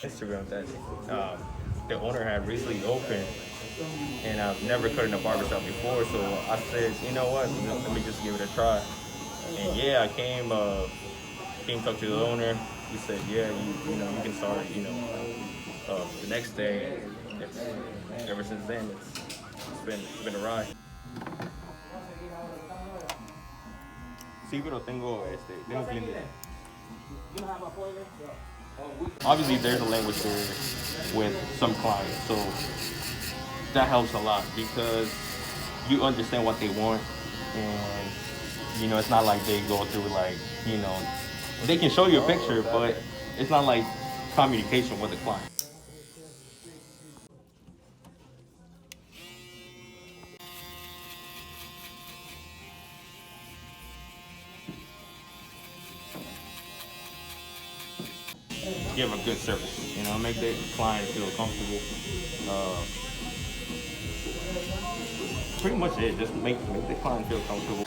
Instagram that the owner had recently opened, and I've never cut in a barbershop before. So I said, you know what, let me just give it a try. And yeah, I came talk to the owner. He said, yeah, you can start. The next day. It's, ever since then, it's been a ride. Sí, pero tengo clientes. Obviously, there's a language barrier with some clients, so that helps a lot because you understand what they want, and it's not like they go through like they can show you a picture, but it's not like communication with the client. Give a good service, make the client feel comfortable. Pretty much it. Just make the client feel comfortable.